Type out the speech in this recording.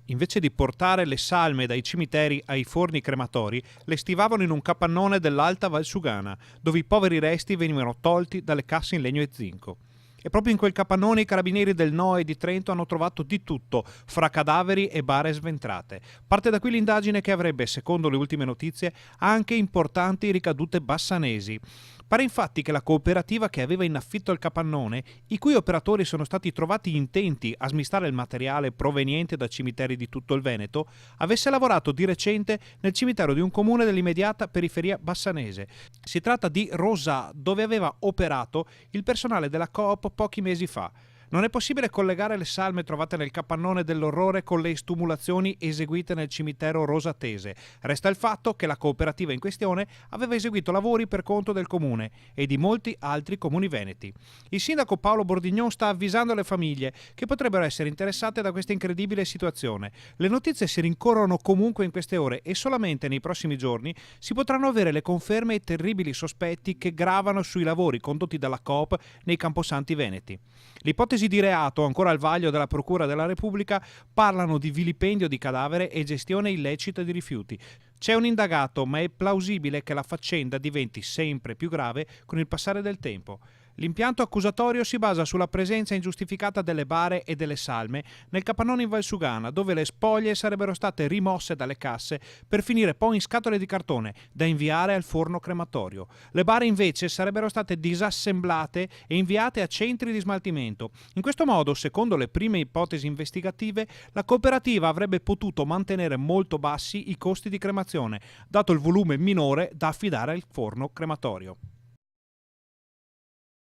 Invece di portare le salme dai cimiteri ai forni crematori, le stivavano in un capannone dell'Alta Valsugana, dove i poveri resti venivano tolti dalle casse in legno e zinco. E proprio in quel capannone i carabinieri del NOE di Trento hanno trovato di tutto, fra cadaveri e bare sventrate. Parte da qui l'indagine che avrebbe, secondo le ultime notizie, anche importanti ricadute bassanesi. Pare infatti che la cooperativa che aveva in affitto il capannone, i cui operatori sono stati trovati intenti a smistare il materiale proveniente da cimiteri di tutto il Veneto, avesse lavorato di recente nel cimitero di un comune dell'immediata periferia bassanese. Si tratta di Rosà, dove aveva operato il personale della Coop pochi mesi fa. Non è possibile collegare le salme trovate nel capannone dell'orrore con le estumulazioni eseguite nel cimitero rosatese. Resta il fatto che la cooperativa in questione aveva eseguito lavori per conto del comune e di molti altri comuni veneti. Il sindaco Paolo Bordignon sta avvisando le famiglie che potrebbero essere interessate da questa incredibile situazione. Le notizie si rincorrono comunque in queste ore e solamente nei prossimi giorni si potranno avere le conferme ai terribili sospetti che gravano sui lavori condotti dalla Coop nei camposanti veneti. L'ipotesi di reato, ancora al vaglio della Procura della Repubblica, parlano di vilipendio di cadavere e gestione illecita di rifiuti. C'è un indagato, ma è plausibile che la faccenda diventi sempre più grave con il passare del tempo. L'impianto accusatorio si basa sulla presenza ingiustificata delle bare e delle salme nel capannone in Valsugana, dove le spoglie sarebbero state rimosse dalle casse per finire poi in scatole di cartone da inviare al forno crematorio. Le bare invece sarebbero state disassemblate e inviate a centri di smaltimento. In questo modo, secondo le prime ipotesi investigative, la cooperativa avrebbe potuto mantenere molto bassi i costi di cremazione, dato il volume minore da affidare al forno crematorio.